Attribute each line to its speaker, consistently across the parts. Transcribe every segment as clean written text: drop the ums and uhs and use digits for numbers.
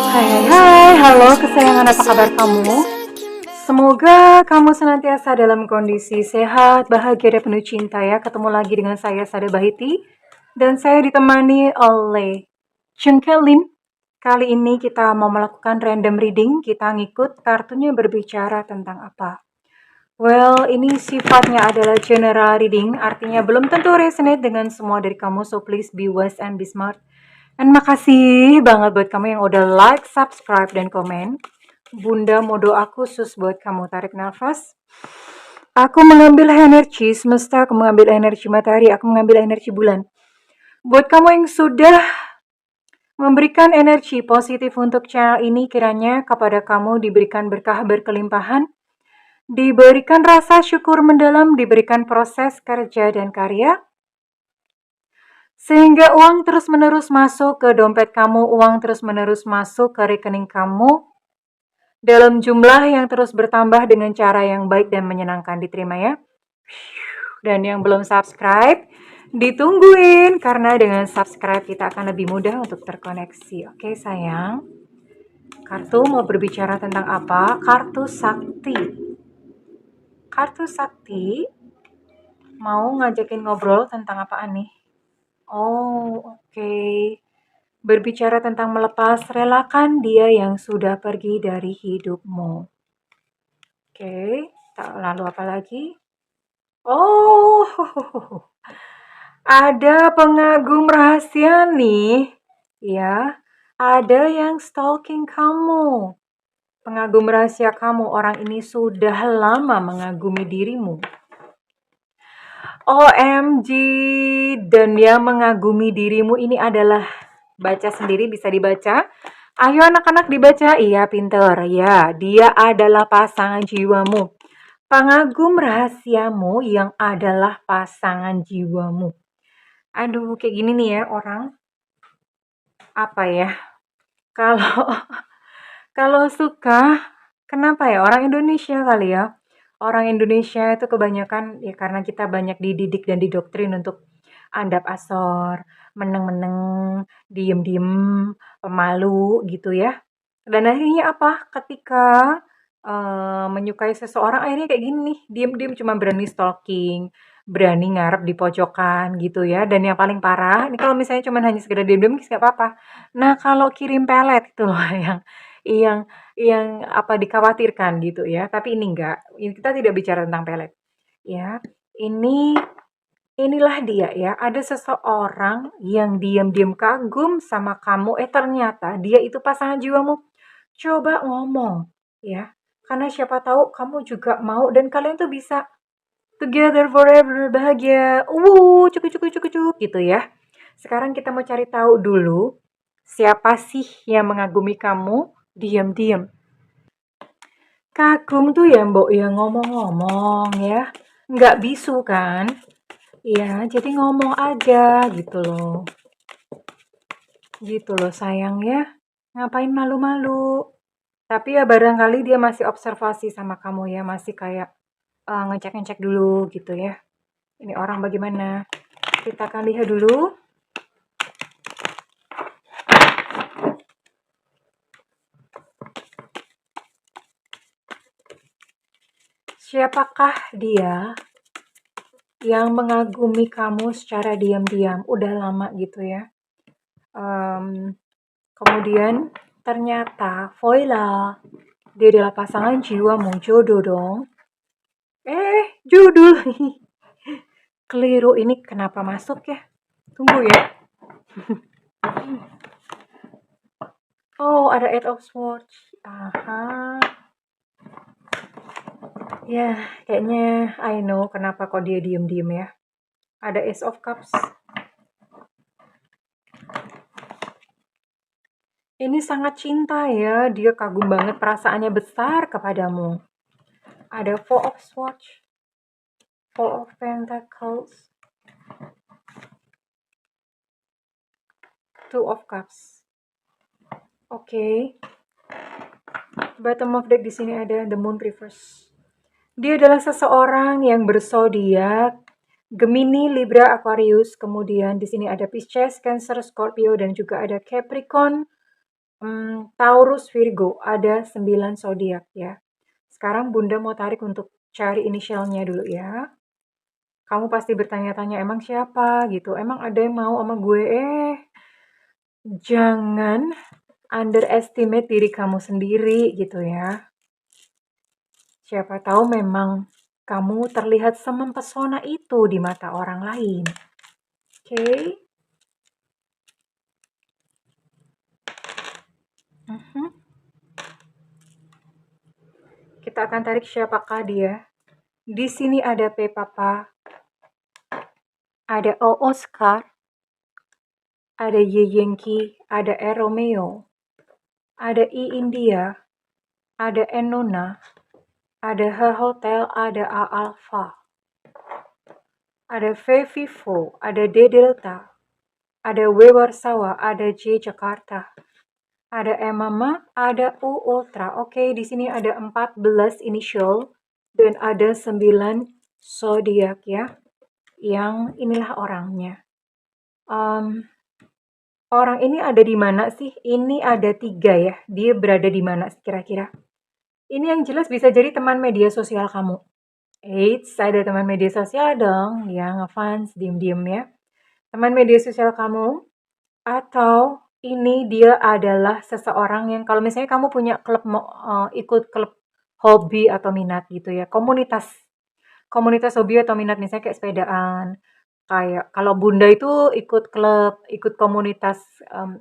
Speaker 1: Hai hai hai, halo kesayangan, apa kabar kamu? Semoga kamu senantiasa dalam kondisi sehat, bahagia dan penuh cinta ya. Ketemu lagi dengan saya Sada Bahiti dan saya ditemani oleh Cengkelin. Kali ini kita mau melakukan random reading, kita ngikut kartunya berbicara tentang apa. Well, ini sifatnya adalah general reading, artinya belum tentu resonate dengan semua dari kamu, so please be wise and be smart. Dan makasih banget buat kamu yang udah like, subscribe, dan komen. Bunda mau doa khusus buat kamu. Tarik nafas. Aku mengambil energi semesta, aku mengambil energi matahari, aku mengambil energi bulan. Buat kamu yang sudah memberikan energi positif untuk channel ini, kiranya kepada kamu diberikan berkah berkelimpahan, diberikan rasa syukur mendalam, diberikan proses kerja dan karya, sehingga uang terus-menerus masuk ke dompet kamu, uang terus-menerus masuk ke rekening kamu dalam jumlah yang terus bertambah dengan cara yang baik dan menyenangkan. Diterima ya. Dan yang belum subscribe, ditungguin karena dengan subscribe kita akan lebih mudah untuk terkoneksi. Oke sayang. Kartu mau berbicara tentang apa? Kartu sakti. Kartu sakti mau ngajakin ngobrol tentang apaan nih? Oh, oke. Berbicara tentang melepas, relakan dia yang sudah pergi dari hidupmu. Oke, lalu apa lagi? Oh, ada pengagum rahasia nih. Ya, ada yang stalking kamu. Pengagum rahasia kamu, orang ini sudah lama mengagumi dirimu. OMG, dan yang mengagumi dirimu ini adalah, baca sendiri bisa dibaca. Ayo anak-anak dibaca, iya pinter, ya dia adalah pasangan jiwamu. Pengagum rahasiamu yang adalah pasangan jiwamu. Aduh, kayak gini nih ya orang. Apa ya? Kalau kalau suka, kenapa ya? Orang Indonesia kali ya. Orang Indonesia itu kebanyakan ya karena kita banyak dididik dan didoktrin untuk andap asor, meneng-meneng, diem-diem, pemalu gitu ya. Dan akhirnya apa? Ketika menyukai seseorang akhirnya kayak gini nih, diem-diem cuma berani stalking, berani ngarep di pojokan gitu ya. Dan yang paling parah, ini kalau misalnya cuma hanya sekedar diem-diem nggak apa-apa. Nah kalau kirim pelet itu loh yang yang apa dikhawatirkan gitu ya. Tapi ini enggak, ini kita tidak bicara tentang pelet. Ya, ini inilah dia ya. Ada seseorang yang diam-diam kagum sama kamu. Ternyata dia itu pasangan jiwamu. Coba ngomong ya. Karena siapa tahu kamu juga mau dan kalian tuh bisa together forever, bahagia. Cukup cukup cukup cukup gitu ya. Sekarang kita mau cari tahu dulu siapa sih yang mengagumi kamu diam-diam. Kagum tuh ya mbok ya ngomong-ngomong ya. Nggak bisu kan? Iya, jadi ngomong aja gitu loh. Gitu loh sayang ya. Ngapain malu-malu? Tapi ya barangkali dia masih observasi sama kamu ya, masih kayak ngecek-ngecek dulu gitu ya. Ini orang bagaimana? Kita akan lihat dulu. Siapakah dia yang mengagumi kamu secara diam-diam? Udah lama gitu ya. Kemudian ternyata Voila, dia adalah pasangan jiwamu, jodoh dong. Judul. Keliru, ini kenapa masuk ya? Tunggu ya. Oh, ada Eight of Swords. Aha. Ya, kayaknya I know kenapa kok dia diem-diem ya. Ada Ace of Cups. Ini sangat cinta ya, dia kagum banget, perasaannya besar kepadamu. Ada Four of Swords, Four of Pentacles, Two of Cups. Oke. Bottom of deck di sini ada The Moon Reverse. Dia adalah seseorang yang berzodiak Gemini, Libra, Aquarius. Kemudian di sini ada Pisces, Cancer, Scorpio, dan juga ada Capricorn. Taurus, Virgo, ada 9 zodiak ya. Sekarang Bunda mau tarik untuk cari inisialnya dulu ya. Kamu pasti bertanya-tanya, emang siapa gitu? Emang ada yang mau sama gue? Jangan underestimate diri kamu sendiri gitu ya. Siapa tahu memang kamu terlihat semempesona itu di mata orang lain. Oke? Mhm. Kita akan tarik siapakah dia. Di sini ada P Papa, ada O Oscar, ada Y Yankee, ada E Romeo, ada I India, ada N Nona, ada H Hotel, ada A Alpha, ada V Vivo, ada D Delta, ada W Warsawa, ada J Jakarta, ada E Mama, ada U Ultra. Oke, di sini ada 14 initial dan ada 9 zodiak ya. Yang inilah orangnya. Orang ini ada di mana sih? Ini ada 3 ya. Dia berada di mana kira-kira? Ini yang jelas bisa jadi teman media sosial kamu. Eits, ada teman media sosial dong yang ngefans diem-diem ya. Teman media sosial kamu, atau ini dia adalah seseorang yang kalau misalnya kamu punya klub, ikut klub hobi atau minat gitu ya, komunitas hobi atau minat misalnya kayak sepedaan, kayak kalau Bunda itu ikut klub, ikut komunitas,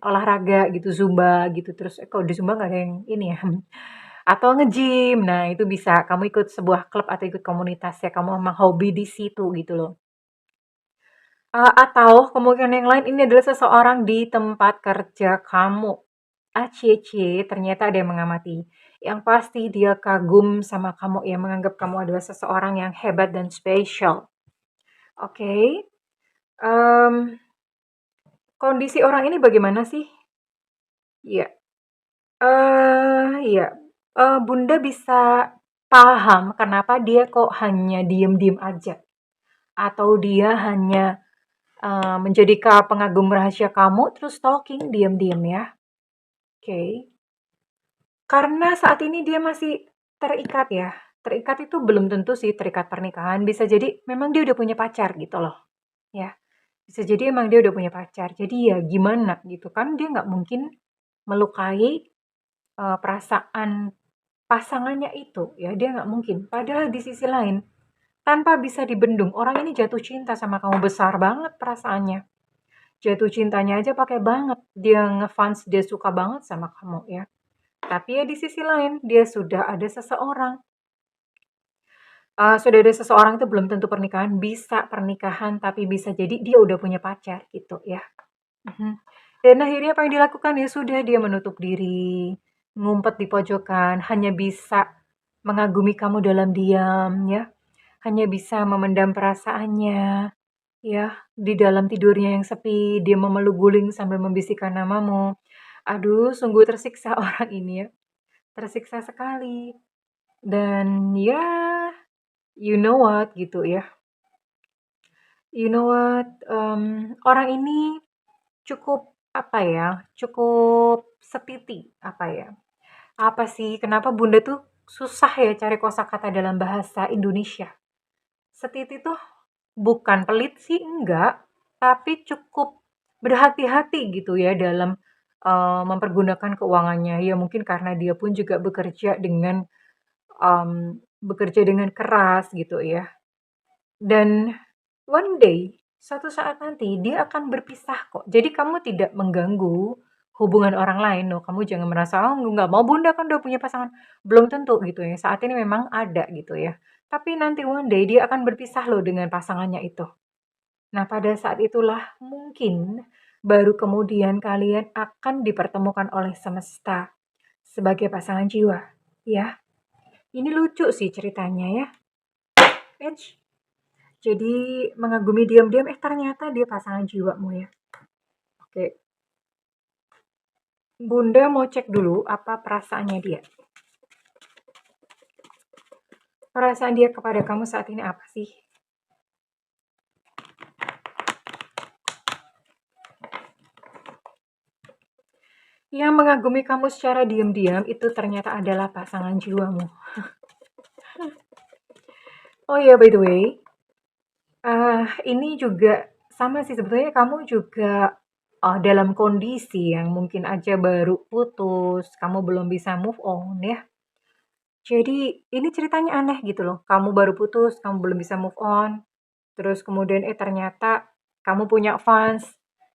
Speaker 1: olahraga gitu, Zumba gitu, terus kalau di Zumba nggak ada yang ini ya, atau nge-gym. Nah, itu bisa kamu ikut sebuah klub atau ikut komunitas ya, kamu memang hobi di situ gitu loh. Atau kemungkinan yang lain ini adalah seseorang di tempat kerja kamu. Cie, ternyata ada yang mengamati. Yang pasti dia kagum sama kamu ya, menganggap kamu adalah seseorang yang hebat dan spesial. Oke. Kondisi orang ini bagaimana sih? Iya. Iya. Bunda bisa paham kenapa dia kok hanya diem-diem aja. Atau dia hanya menjadi pengagum rahasia kamu terus stalking diem-diem ya. Oke. Karena saat ini dia masih terikat ya. Terikat itu belum tentu sih terikat pernikahan. Bisa jadi memang dia udah punya pacar gitu loh. Ya. Bisa jadi emang dia udah punya pacar. Jadi ya gimana gitu kan. Dia nggak mungkin melukai perasaan pasangannya itu. Ya dia nggak mungkin. Padahal di sisi lain, tanpa bisa dibendung, orang ini jatuh cinta sama kamu, besar banget perasaannya. Jatuh cintanya aja pakai banget. Dia ngefans, dia suka banget sama kamu ya. Tapi ya di sisi lain, dia sudah ada seseorang. Sudah ada seseorang itu belum tentu pernikahan, bisa pernikahan, tapi bisa jadi dia udah punya pacar gitu ya. Mhm. Dan akhirnya apa yang dilakukan? Ya sudah, dia menutup diri, ngumpet di pojokan, hanya bisa mengagumi kamu dalam diam ya, hanya bisa memendam perasaannya ya, di dalam tidurnya yang sepi, dia memeluk guling sambil membisikkan namamu. Aduh, sungguh tersiksa orang ini ya, tersiksa sekali. Dan ya, you know what gitu ya. You know what, orang ini cukup apa ya, cukup setiti apa ya. Apa sih, kenapa Bunda tuh susah ya cari kosakata dalam bahasa Indonesia. Setiti tuh bukan pelit sih enggak, tapi cukup berhati-hati gitu ya dalam mempergunakan keuangannya. Ya mungkin karena dia pun juga bekerja dengan keras gitu ya. Dan one day, suatu saat nanti dia akan berpisah kok. Jadi kamu tidak mengganggu hubungan orang lain loh. Kamu jangan merasa, oh nggak mau Bunda kan udah punya pasangan. Belum tentu gitu ya. Saat ini memang ada gitu ya. Tapi nanti one day dia akan berpisah loh dengan pasangannya itu. Nah pada saat itulah mungkin baru kemudian kalian akan dipertemukan oleh semesta sebagai pasangan jiwa. Ya, ini lucu sih ceritanya ya. Edge. Jadi mengagumi diam-diam, ternyata dia pasangan jiwamu ya. Oke, Bunda mau cek dulu apa perasaannya dia. Perasaan dia kepada kamu saat ini apa sih? Yang mengagumi kamu secara diam-diam itu ternyata adalah pasangan jiwamu. Oh ya, by the way, ini juga sama sih sebetulnya kamu juga dalam kondisi yang mungkin aja baru putus, kamu belum bisa move on ya. Jadi ini ceritanya aneh gitu loh. Kamu baru putus, kamu belum bisa move on. Terus kemudian ternyata kamu punya fans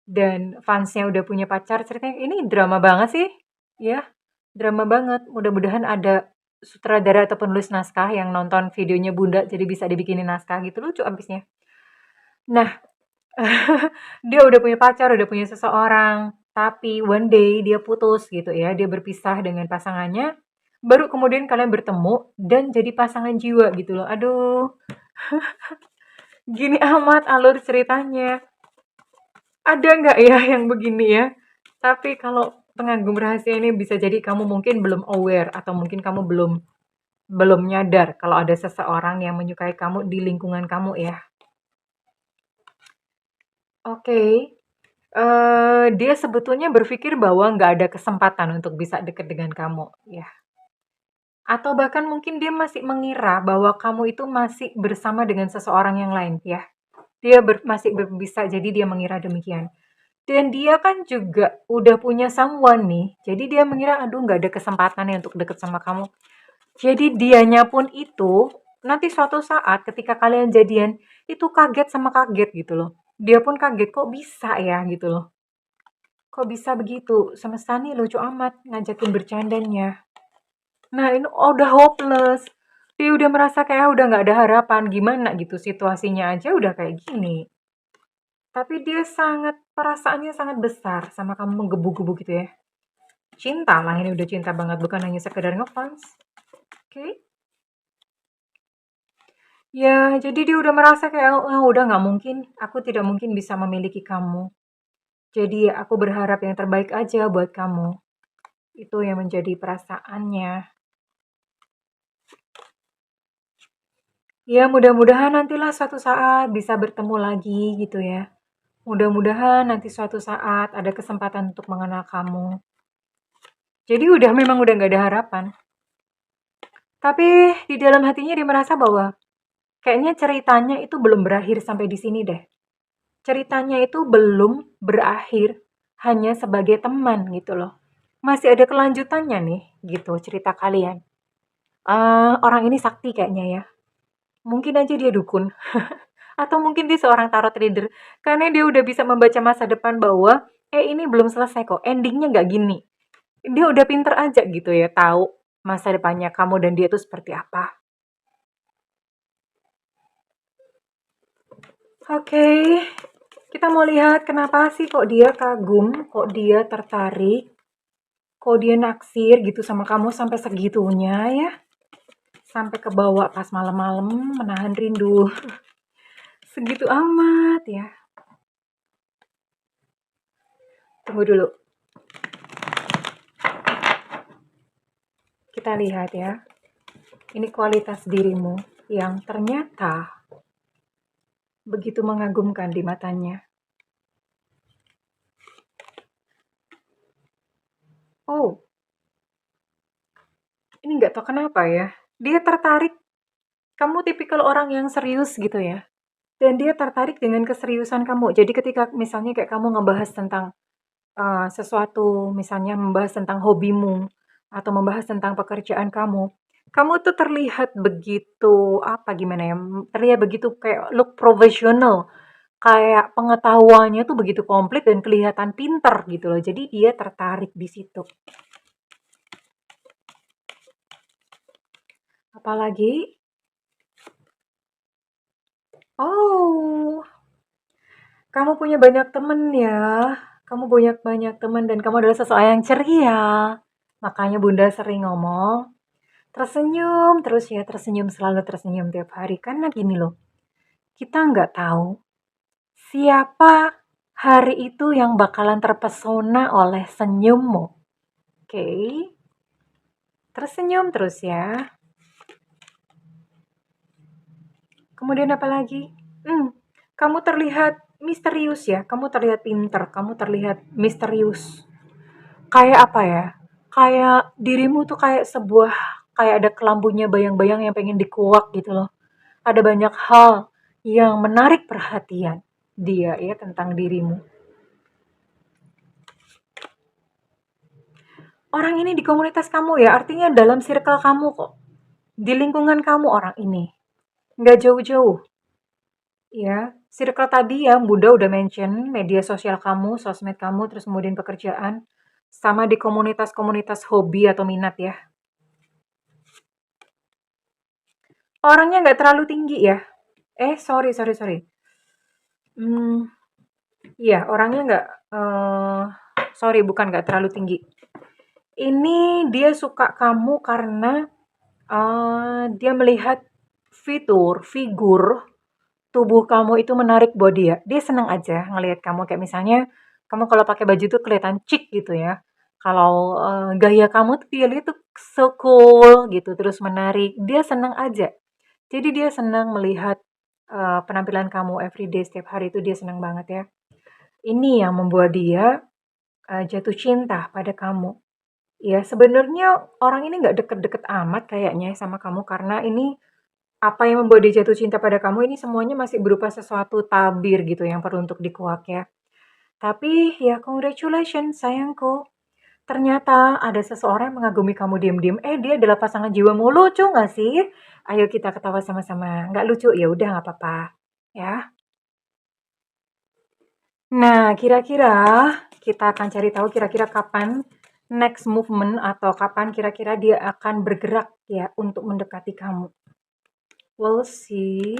Speaker 1: dan fansnya udah punya pacar. Ceritanya ini drama banget sih. Ya, drama banget. Mudah-mudahan ada sutradara atau penulis naskah yang nonton videonya Bunda jadi bisa dibikinin naskah gitu, lucu abisnya. Nah, dia udah punya pacar, udah punya seseorang, tapi one day dia putus gitu ya, dia berpisah dengan pasangannya, baru kemudian kalian bertemu dan jadi pasangan jiwa gitu loh. Aduh, gini amat alur ceritanya. Ada nggak ya yang begini ya? Tapi kalau pengagum rahasia ini bisa jadi kamu mungkin belum aware atau mungkin kamu belum belum nyadar kalau ada seseorang yang menyukai kamu di lingkungan kamu ya. Oke. Dia sebetulnya berpikir bahwa nggak ada kesempatan untuk bisa deket dengan kamu, ya. Atau bahkan mungkin dia masih mengira bahwa kamu itu masih bersama dengan seseorang yang lain, ya. Dia masih bisa jadi dia mengira demikian. Dan dia kan juga udah punya someone nih, jadi dia mengira, aduh nggak ada kesempatan ya untuk deket sama kamu. Jadi dianya pun itu, nanti suatu saat ketika kalian jadian, itu kaget sama kaget gitu loh. Dia pun kaget, kok bisa ya gitu loh. Kok bisa begitu? Semesta nih lucu amat ngajakin bercandanya. Nah ini udah hopeless. Dia udah merasa kayak udah nggak ada harapan. Gimana gitu situasinya aja udah kayak gini. Tapi dia sangat, perasaannya sangat besar sama kamu menggebu-gebu gitu ya. Cinta lah ini udah cinta banget. Bukan hanya sekedar ngefans. Oke. Okay? Ya jadi dia udah merasa kayak, oh, udah nggak mungkin. Aku tidak mungkin bisa memiliki kamu. Jadi aku berharap yang terbaik aja buat kamu. Itu yang menjadi perasaannya. Ya, mudah-mudahan nantilah suatu saat bisa bertemu lagi gitu ya. Mudah-mudahan nanti suatu saat ada kesempatan untuk mengenal kamu. Jadi memang udah nggak ada harapan. Tapi di dalam hatinya dia merasa bahwa kayaknya ceritanya itu belum berakhir sampai di sini deh. Ceritanya itu belum berakhir hanya sebagai teman gitu loh. Masih ada kelanjutannya nih gitu cerita kalian. Orang ini sakti kayaknya ya. Mungkin aja dia dukun. Atau mungkin dia seorang tarot reader. Karena dia udah bisa membaca masa depan bahwa, ini belum selesai kok, endingnya nggak gini. Dia udah pinter aja gitu ya, tahu masa depannya kamu dan dia itu seperti apa. Oke, kita mau lihat kenapa sih kok dia kagum, kok dia tertarik, kok dia naksir gitu sama kamu sampai segitunya ya. Sampai kebawa pas malam-malam menahan rindu. Segitu amat ya. Tunggu dulu. Kita lihat ya. Ini kualitas dirimu yang ternyata begitu mengagumkan di matanya. Oh, ini nggak tahu kenapa ya. Dia tertarik, kamu tipikal orang yang serius gitu ya. Dan dia tertarik dengan keseriusan kamu. Jadi ketika misalnya kayak kamu ngebahas tentang sesuatu, misalnya membahas tentang hobimu, atau membahas tentang pekerjaan kamu, kamu tuh terlihat begitu, apa gimana ya, terlihat begitu kayak look profesional. Kayak pengetahuannya tuh begitu komplit dan kelihatan pinter gitu loh. Jadi dia tertarik di situ. Apalagi, oh, kamu punya banyak temen ya. Kamu punya banyak temen dan kamu adalah seseorang yang ceria. Makanya Bunda sering ngomong, tersenyum terus ya, tersenyum selalu tersenyum tiap hari. Karena gini loh, kita nggak tahu siapa hari itu yang bakalan terpesona oleh senyummu. Oke, tersenyum terus ya. Kemudian apa lagi? Kamu terlihat misterius ya, kamu terlihat pinter, kamu terlihat misterius. Kayak apa ya? Kayak dirimu tuh kayak sebuah kayak ada kelambunya bayang-bayang yang pengen dikuak gitu loh. Ada banyak hal yang menarik perhatian dia ya tentang dirimu. Orang ini di komunitas kamu ya, artinya dalam circle kamu kok. Di lingkungan kamu orang ini. Nggak jauh-jauh. Ya, circle tadi yang Bunda udah mention, media sosial kamu, sosmed kamu, terus kemudian pekerjaan, sama di komunitas-komunitas hobi atau minat ya. Orangnya nggak terlalu tinggi ya. Sorry. Hmm, iya, orangnya nggak, sorry, bukan nggak terlalu tinggi. Ini dia suka kamu karena dia melihat figur tubuh kamu itu menarik buat dia. Dia senang aja ngelihat kamu kayak misalnya kamu kalau pakai baju tuh kelihatan chic gitu ya. Kalau gaya kamu tuh dia lihat tuh so cool gitu, terus menarik. Dia senang aja. Jadi dia senang melihat penampilan kamu everyday setiap hari itu dia senang banget ya. Ini yang membuat dia jatuh cinta pada kamu. Ya, sebenarnya orang ini nggak deket-deket amat kayaknya sama kamu karena ini apa yang membuat dia jatuh cinta pada kamu ini semuanya masih berupa sesuatu tabir gitu yang perlu untuk dikuak ya. Tapi ya congratulations sayangku. Ternyata ada seseorang yang mengagumi kamu diam-diam. Dia adalah pasangan jiwamu. Lucu nggak sih? Ayo kita ketawa sama-sama. Nggak lucu ya udah nggak apa-apa. Ya. Nah, kira-kira kita akan cari tahu kira-kira kapan next movement atau kapan kira-kira dia akan bergerak ya untuk mendekati kamu. We'll see.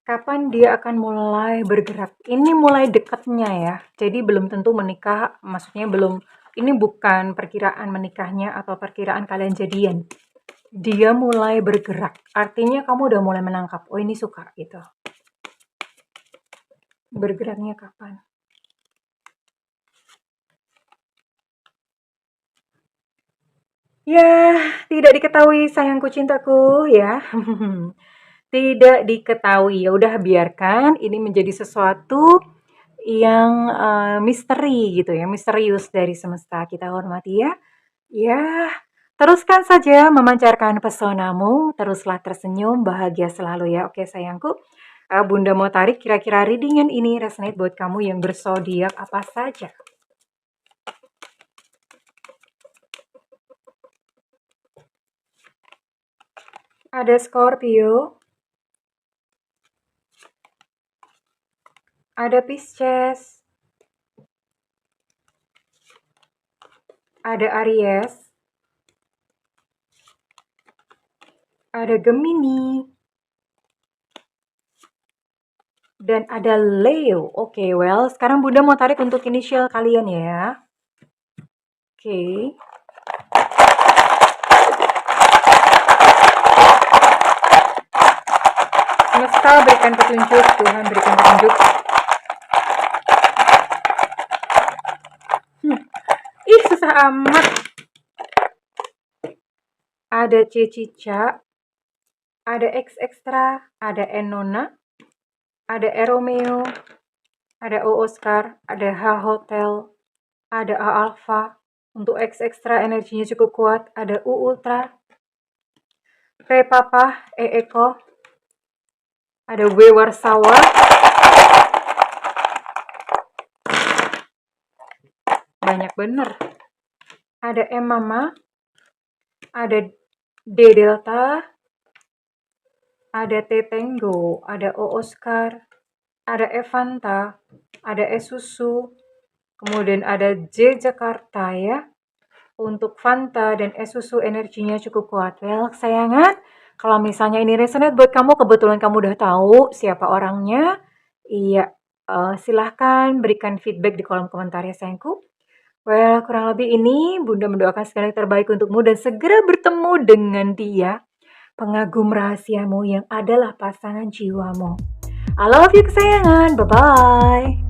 Speaker 1: Kapan dia akan mulai bergerak? Ini mulai dekatnya ya. Jadi belum tentu menikah, maksudnya belum, ini bukan perkiraan menikahnya atau perkiraan kalian jadian. Dia mulai bergerak. Artinya kamu udah mulai menangkap, oh ini suka gitu. Bergeraknya kapan? Ya, tidak diketahui sayangku cintaku ya. Tidak diketahui. Ya udah biarkan ini menjadi sesuatu yang misteri gitu ya, misterius dari semesta. Kita hormati ya. Ya, teruskan saja memancarkan pesonamu, teruslah tersenyum, bahagia selalu ya. Oke sayangku, Bunda mau tarik kira-kira readingan ini resonate buat kamu yang berzodiak apa saja. Ada Scorpio, ada Pisces, ada Aries, ada Gemini, dan ada Leo. Oke, well, sekarang Bunda mau tarik untuk inisial kalian ya. Oke. Semesta berikan petunjuk, Tuhan berikan petunjuk. Ih, susah amat. Ada C Cica, ada X Extra, ada Enona, ada E Romeo, ada O Oscar, ada H Hotel, ada A Alpha. Untuk X Extra energinya cukup kuat, ada U Ultra, P Papa, E Eko, ada W Warsawa, banyak bener. Ada M Mama, ada D Delta, ada T Tango, ada O Oscar, ada Evanta, ada E Susu, kemudian ada J Jakarta ya. Untuk Fanta dan es susu energinya cukup kuat. Well, kesayangan, kalau misalnya ini resonate buat kamu, kebetulan kamu udah tahu siapa orangnya, iya, silahkan berikan feedback di kolom komentar ya sayangku. Well, kurang lebih ini Bunda mendoakan segala yang terbaik untukmu dan segera bertemu dengan dia, pengagum rahasiamu yang adalah pasangan jiwamu. I love you kesayangan, bye-bye.